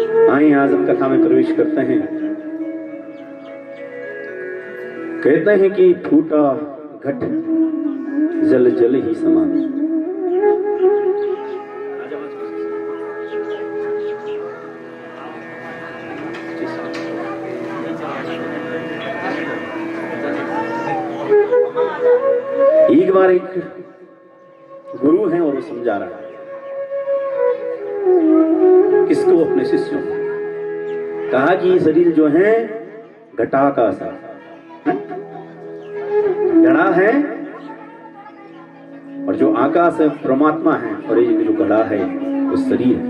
आइए आज हम कथा में प्रवेश करते हैं। कहते हैं कि फूटा घट जल जल ही समान। एक बार एक गुरु है और वो समझा रहा है किसको, अपने शिष्यों को। कहा कि ये शरीर जो है घटाकाश है, घड़ा है, और जो आकाश है परमात्मा है, और ये जो घड़ा है वो शरीर है।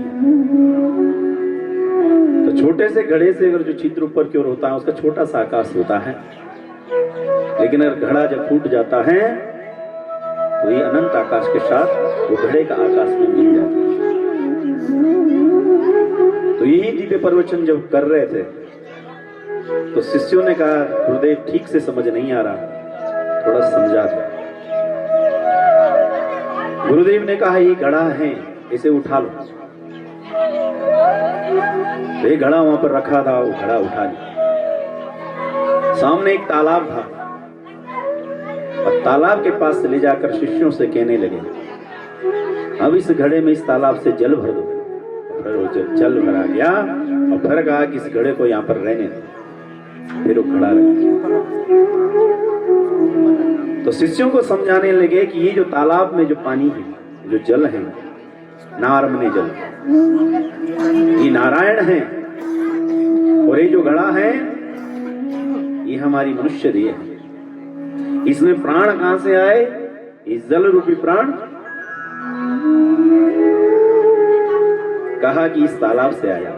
तो छोटे से घड़े से अगर जो छिद्र ऊपर की ओर होता है उसका छोटा सा आकाश होता है, लेकिन अगर घड़ा जब फूट जाता है तो ये अनंत आकाश के साथ वो घड़े का आकाश में मिल जाता है। तो यही दिव्य प्रवचन जब कर रहे थे तो शिष्यों ने कहा, गुरुदेव ठीक से समझ नहीं आ रहा, थोड़ा समझा दो। गुरुदेव ने कहा ये घड़ा है, इसे उठा लो। ये घड़ा वहां पर रखा था, वो घड़ा उठा लिया। सामने एक तालाब था और तालाब के पास ले जाकर शिष्यों से कहने लगे, अब इस घड़े में इस तालाब से जल भर दो। फिर वो जब जल भरा गया और फिर कहा कि इस घड़े को यहाँ पर रहने दो, फिर वो खड़ा रहा। तो शिष्यों को समझाने लगे कि ये जो तालाब में जो पानी है, जो जल है, नारमने जल, ये नारायण है, और ये जो घड़ा है ये हमारी मनुष्य देह है। इसमें प्राण कहां से आए? इस जल रूपी प्राण कहा कि इस तालाब से आया।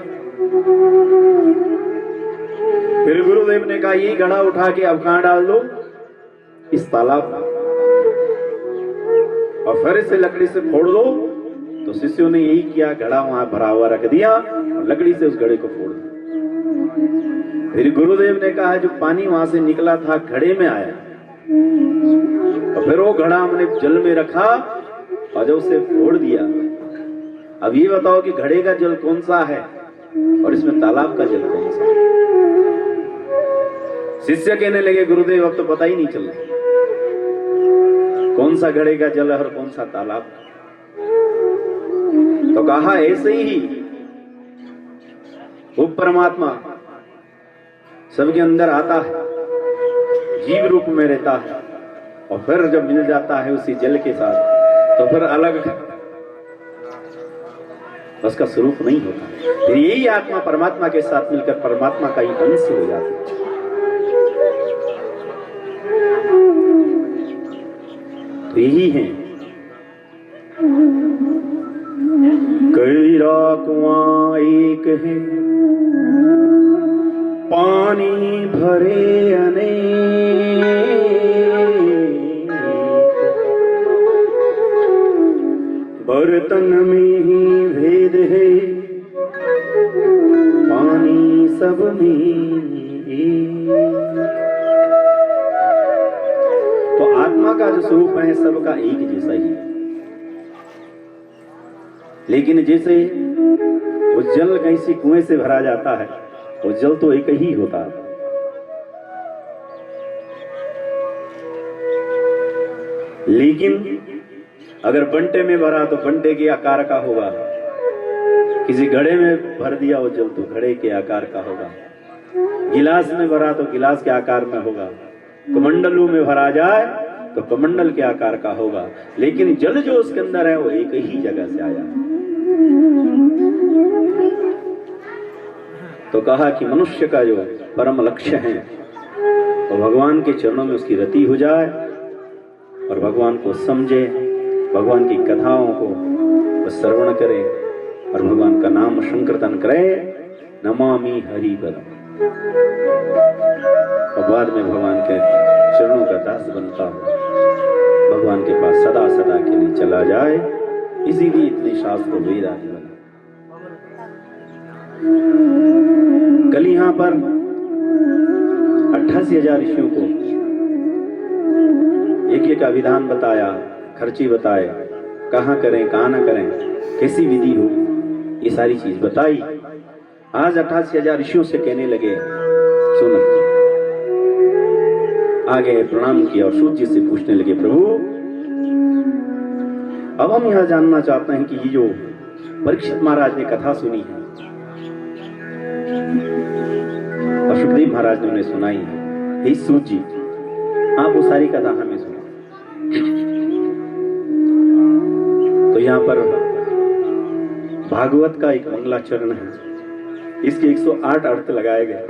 फिर गुरुदेव ने कहा ये घड़ा उठा के अब कहां डाल दो? इस तालाब में, और फिर इसे लकड़ी से फोड़ दो। तो शिष्यों ने यही किया, घड़ा वहां भरा हुआ रख दिया और लकड़ी से उस घड़े को फोड़ दिया। फिर गुरुदेव ने कहा जो पानी वहां से निकला था घड़े में आया, और फिर वो घड़ा हमने जल में रखा और जब उसे फोड़ दिया। अब ये बताओ कि घड़े का जल कौन सा है और इसमें तालाब का जल कौन सा है? शिष्य कहने लगे, गुरुदेव अब तो पता ही नहीं चल रहा कौन सा घड़े का जल है और कौन सा तालाब। तो कहा ऐसे ही वो परमात्मा सबके अंदर आता है, जीव रूप में रहता है, और फिर जब मिल जाता है उसी जल के साथ तो फिर अलग उसका स्वरूप नहीं होता। फिर यही आत्मा परमात्मा के साथ मिलकर परमात्मा का ही अंश हो जाता है। तो यही है कई राकुआं एक है, पानी भरे अनेक, बर्तन में ही भेद है, पानी सब में एक। तो आत्मा का जो स्वरूप है सबका एक जैसा ही है, लेकिन जैसे वो जल कहीं से कुएं से भरा जाता है, वो जल तो एक ही होता है। लेकिन अगर बंटे में भरा तो बंटे के आकार का होगा, किसी घड़े में भर दिया वो जल तो घड़े के आकार का होगा, गिलास में भरा तो गिलास के आकार में होगा, कमंडलों में भरा जाए तो कमंडल के आकार का होगा, लेकिन जल जो उसके अंदर है वो एक ही जगह से आया। तो कहा कि मनुष्य का जो परम लक्ष्य है वो भगवान के चरणों में उसकी रति हो जाए और भगवान को समझे, भगवान की कथाओं को श्रवण करे और भगवान का नाम संकीर्तन करे, नमामि हरि पदम, और बाद में भगवान के चरणों का दास बनता हो, भगवान के पास सदा सदा के लिए चला जाए। इसीलिए इतने शास्त्र वेद आदि बने। कल यहाँ पर 88,000 ऋषियों को एक एक का विधान बताया, खर्ची बताए, कहाँ करें कहाँ ना करें, कैसी विधि हो, ये सारी चीज बताई। आज 88,000 ऋषियों से कहने लगे, सुनत जी आगे प्रणाम किया और सूत जी से पूछने लगे, प्रभु अब हम यह जानना चाहते हैं कि ये जो परीक्षित महाराज ने कथा सुनी है और सुखदेव महाराज ने उन्हें सुनाई है, हे सूत जी आप वो सारी कथा हमें सुना। तो यहाँ पर भागवत का एक मंगलाचरण है, इसके 108 अर्थ लगाए गए।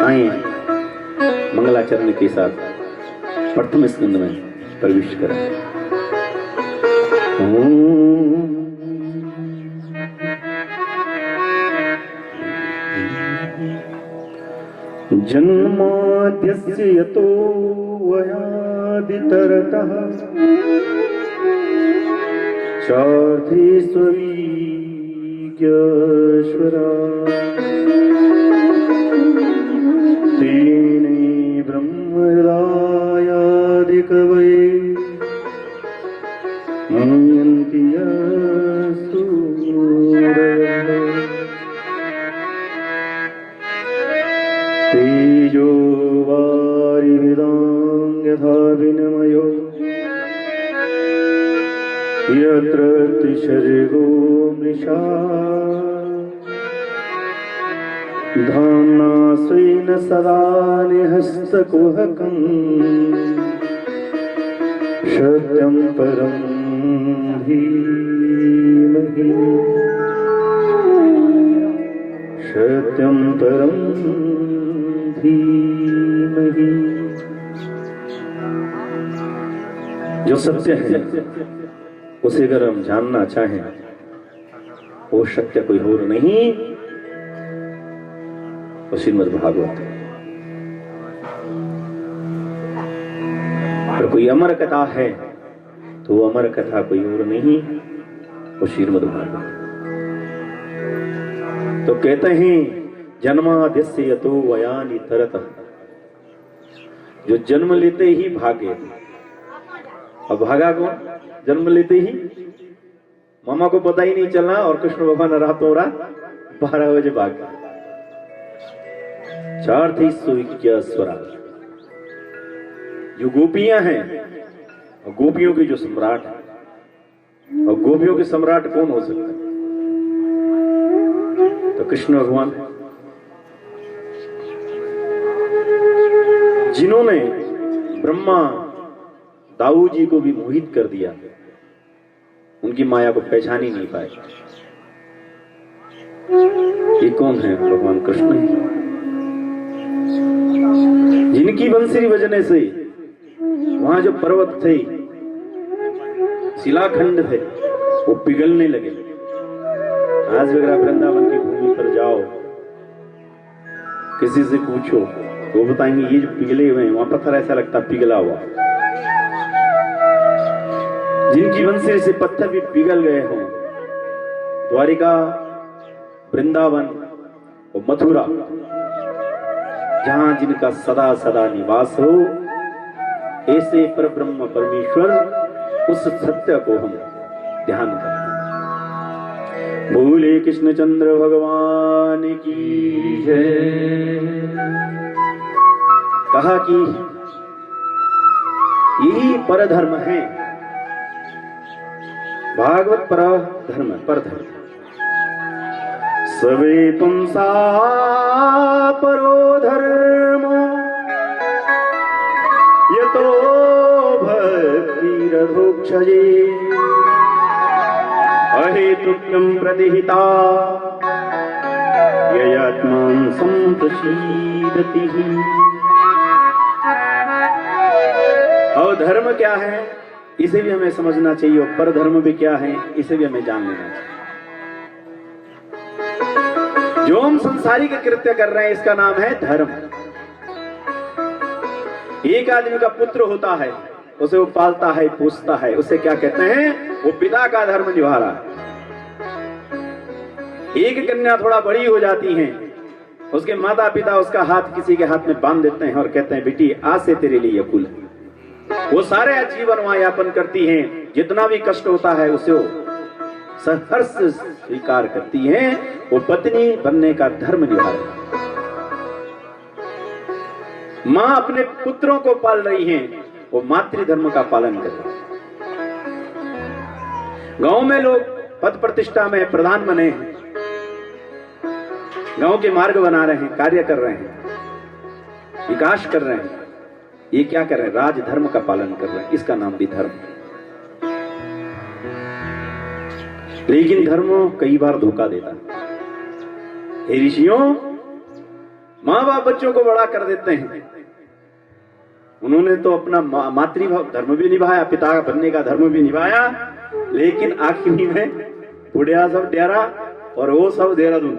आइए मंगलाचरण के साथ प्रथम स्कंद में प्रवेश करें। जन्माद्यस्य यतो वयादितरतः चार्थेष्ववीज्ञश्वरा तेने ब्रह्महृदायादिकवये मन्यन्ति सूरयः तेजो वारिभिदां यथा विनिमयो यत्र त्रिसर्गो मृषा धाम्ना स्वेन सदा निहस्तकुहकं सत्यं परं धीमहि सत्यं परं धीमहि। जो सत्य है उसे अगर हम जानना चाहें, वो सत्य कोई और नहीं, वो श्रीमद् भागवत है। और कोई अमर कथा है तो वो अमर कथा कोई और नहीं, वो श्रीमद् भागवत। तो कहते हैं जन्माद्यस्य यतो वयानि तरतः, जो जन्म लेते ही भागे। अब भागा कौन? जन्म लेते ही मामा को पता ही नहीं चला और कृष्ण भगवान रातों रात 12 बजे भाग गए। चार्थेष्ववीज्ञश्वरा, जो गोपियां हैं और गोपियों के जो सम्राट है, और गोपियों के सम्राट कौन हो सकता है? तो कृष्ण भगवान, जिन्होंने ब्रह्मा दाऊ जी को भी मोहित कर दिया, उनकी माया को पहचान ही नहीं पाए। ये कौन है? भगवान कृष्ण है, जिनकी बंसुरी बजने से वहां जो पर्वत थे, शिलाखंड थे, वो पिघलने लगे। आज अगर आप वृंदावन की भूमि पर जाओ, किसी से पूछो तो वो बताएंगे ये जो पिघले हुए हैं, वहां पत्थर ऐसा लगता पिघला हुआ। जिनकी बंसुरी से पत्थर भी पिघल गए हों, द्वारिका, वृंदावन और मथुरा, जहां जिनका सदा सदा निवास हो, ऐसे परब्रह्म परमेश्वर उस सत्य को हम ध्यान करते हैं। बोले कृष्णचंद्र भगवान की जय। कहा कि यही परधर्म है, भागवत परधर्म, परधर्म। सवे पुंसा परो धर्मो यतो भक्तिरधोक्षजे अहेतुक्यं प्रतिहिता ययात्मां संप्रसीदति। और धर्म क्या है इसे भी हमें समझना चाहिए, और परधर्म भी क्या है इसे भी हमें जान लेना चाहिए। जो हम संसारिक कृत्य कर रहे हैं इसका नाम है धर्म। एक आदमी का पुत्र होता है, उसे वो पालता है, पोसता है, उसे क्या कहते हैं? वो पिता का धर्म निभा रहा है। एक कन्या थोड़ा बड़ी हो जाती है, उसके माता पिता उसका हाथ किसी के हाथ में बांध देते हैं और कहते हैं बेटी आज से तेरे लिए कुल। वो सारे जीवन वहां यापन करती हैं, जितना भी कष्ट होता है उसे सहर्ष स्वीकार करती हैं, वो पत्नी बनने का धर्म निभा रही है। मां अपने पुत्रों को पाल रही हैं, वो मातृधर्म का पालन कर रही है। गांव में लोग पद प्रतिष्ठा में प्रधान बने हैं, गांव के मार्ग बना रहे हैं, कार्य कर रहे हैं, विकास कर रहे हैं। ये क्या कर रहे हैं? राजधर्म का पालन कर रहे हैं। इसका नाम भी धर्म है। लेकिन धर्म कई बार धोखा देता है। हे ऋषियों, मां बाप बच्चों को बड़ा कर देते हैं। उन्होंने तो अपना मातृभाव धर्म भी निभाया, पिता बनने का धर्म भी निभाया, लेकिन आखिरी में बुढ़िया सब डेरा और वो सब देहरादून।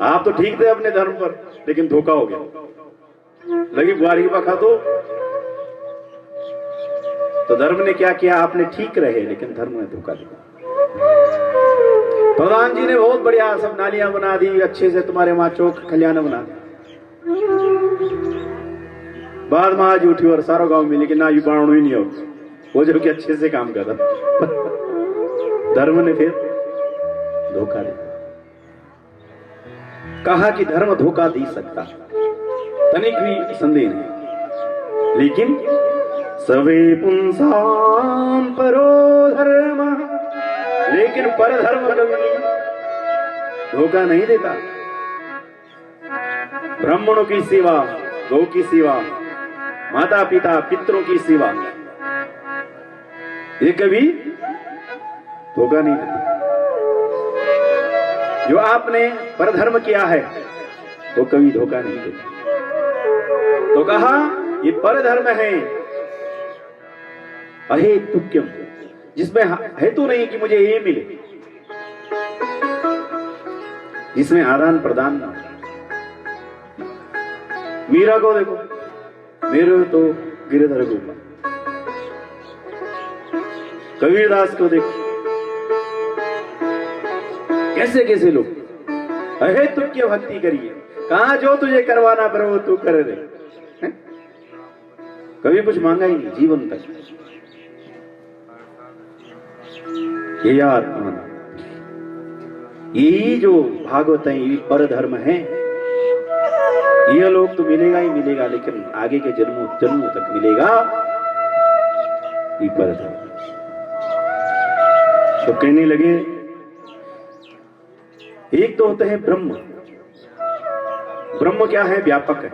आप तो ठीक थे अपने धर्म पर, लेकिन धोखा हो गया। लगी बुआरी बखा तो धर्म ने क्या किया? आपने ठीक रहे, लेकिन धर्म ने धोखा दिया। प्रधान जी ने बहुत बढ़िया सब नालियां बना दी, अच्छे से तुम्हारे वहां चौक खलियाना बना दी। बाद में आज उठी और सारा गांव मिली कि ना यू बाणु ही नहीं हो, वो जो कि अच्छे से काम कर रहा। धर्म ने फिर धोखा दिया। कहा कि धर्म धोखा दे सकता, तनिक भी संदेह नहीं, लेकिन सवे पुंसाम परो धर्म, लेकिन पर धर्म कभी धोखा नहीं देता। ब्राह्मणों की सेवा, गौ की सेवा, माता पिता पितरों की सेवा, ये कभी धोखा नहीं देता। जो आपने परधर्म किया है वो कभी धोखा नहीं देता। तो कहा ये परधर्म है अहेतुक्यम, जिसमें हेतु नहीं कि मुझे ये मिले, जिसमें आदान प्रदान ना। मीरा को देखो, मेरे तो गिरधर गोपाल। कबीरदास को देखो, कैसे कैसे लोग अहेतुक्य भक्ति करिए। कहा जो तुझे करवाना पर वो तू कर दे। कभी कुछ मांगा ही नहीं जीवन तक। ये आत्मा, यही जो भागवत है, ये पर धर्म है। यह लोग तो मिलेगा ही मिलेगा, लेकिन आगे के जन्मों जन्मों तक मिलेगा ये पर धर्म। तो कहने लगे, एक तो होते हैं ब्रह्म। ब्रह्म क्या है? व्यापक है,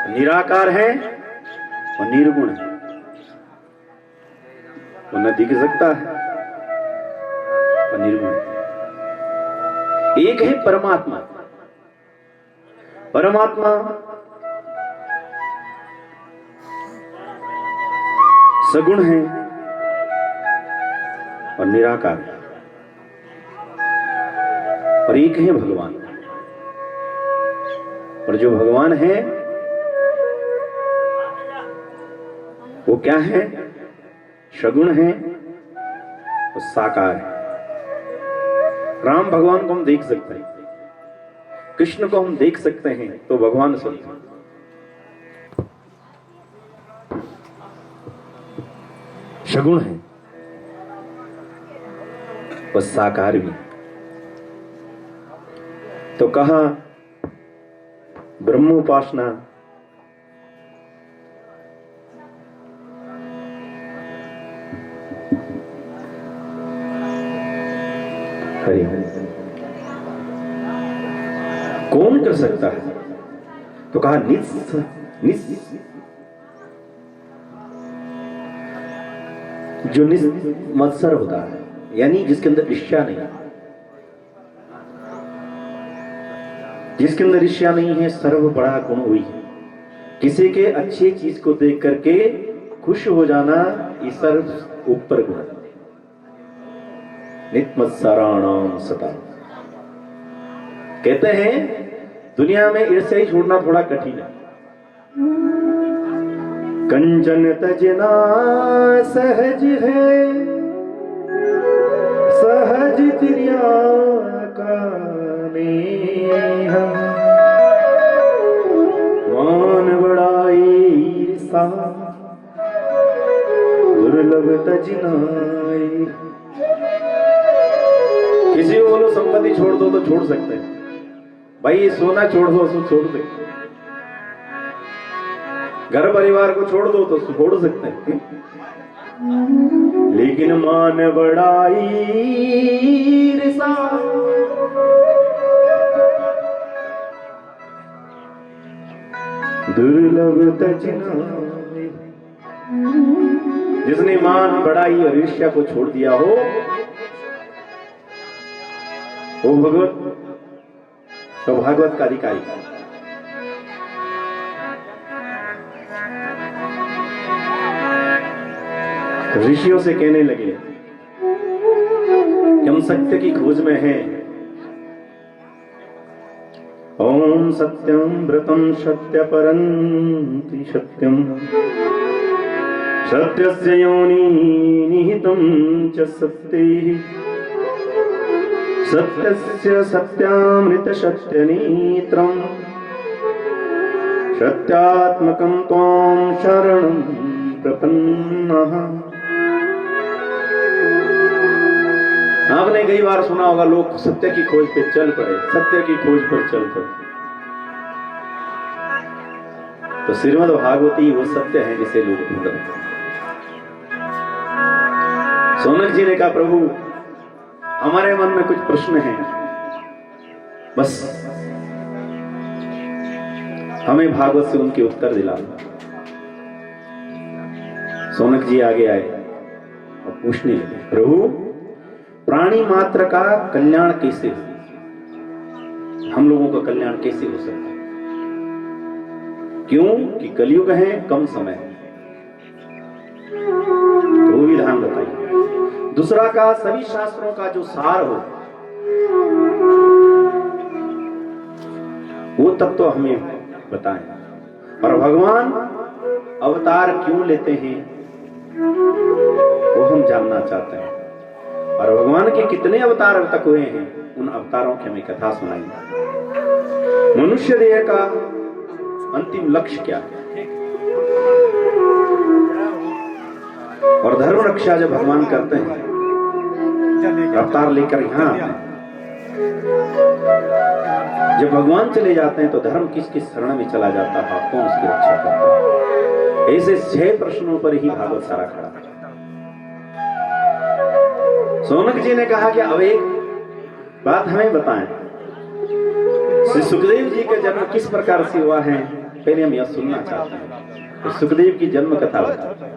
निराकार है और निर्गुण है। वो न दिख सकता है और निर्गुण है। एक है परमात्मा। परमात्मा सगुण है और निराकार है। और एक है भगवान। और जो भगवान है वो क्या है? सगुण है और साकार है। राम भगवान को हम देख सकते हैं, कृष्ण को हम देख सकते हैं, तो भगवान समझो। सगुण है और साकार भी। तो कहा ब्रह्मोपासना हरि कौन कर सकता है? तो कहा जो मत्सर होता है, यानी जिसके अंदर ईर्ष्या नहीं, जिसके अंदर ईर्ष्या नहीं है, सर्व बड़ा गुण हुई है। किसी के अच्छी चीज को देख करके खुश हो जाना, ये सर्व ऊपर गुण। नित्मत्सराणाम सता। कहते हैं दुनिया में ईर्ष्या ही छोड़ना थोड़ा कठिन है। कंचन तजना सहज है, सहज तिर्या का नेह, मान बड़ाई ईर्षा दुर्लभ तज नाई। किसी को बोलो संपत्ति छोड़ दो तो छोड़ सकते हैं, भाई ये सोना छोड़ दो तो छोड़ सकते हैं, घर परिवार को छोड़ दो तो छोड़ सकते हैं, लेकिन मान बढ़ाई रिसा दुर्लभ तज नाई। जिसने मान बढ़ाई और ईर्ष्या को छोड़ दिया हो वो भागवत का अधिकारी। ऋषियों से कहने लगे कि हम सत्य की खोज में हैं। ओम सत्यम व्रतम सत्य परंति सत्यम सत्यस्य योनि निहितं च सत्ये सत्यस्य सत्यामृत सत्यनेत्रम् सत्यात्मकं त्वां शरणं प्रपन्नः। आपने कई बार सुना होगा लोग सत्य की खोज पे चल पड़े, सत्य की खोज पर चल पड़े। तो श्रीमद् भागवती वो सत्य है जिसे लोग ढूंढ रहे हैं। सोनक जी ने कहा प्रभु हमारे मन में कुछ प्रश्न हैं, बस हमें भागवत से उनके उत्तर दिला। सोनक जी आगे आए और पूछने लगे प्रभु प्राणी मात्र का कल्याण कैसे हो, हम लोगों का कल्याण कैसे हो सकता है? क्यों कि कलयुग है, कम समय है, तो वो विधान बताइए। दूसरा का सभी शास्त्रों का जो सार हो वो तब तो हमें बताएं, और भगवान अवतार क्यों लेते हैं वो हम जानना चाहते हैं, और भगवान के कितने अवतार अब तक हुए हैं उन अवतारों की हमें कथा सुनाई। मनुष्य देह का अंतिम लक्ष्य क्या है, और धर्म रक्षा जब भगवान करते हैं अवतार लेकर यहाँ आते हैं, जब भगवान चले जाते हैं तो धर्म किसकी शरण में चला जाता है, कौन उसकी रक्षा करता है? ऐसे 6 प्रश्नों पर ही भागवत सारा खड़ा है। सोनक जी ने कहा कि अब एक बात हमें बताएं, श्री सुखदेव जी का जन्म किस प्रकार से हुआ है, पहले हम यह सुनना चाहते हैं। तो सुखदेव की जन्म कथा बताओ।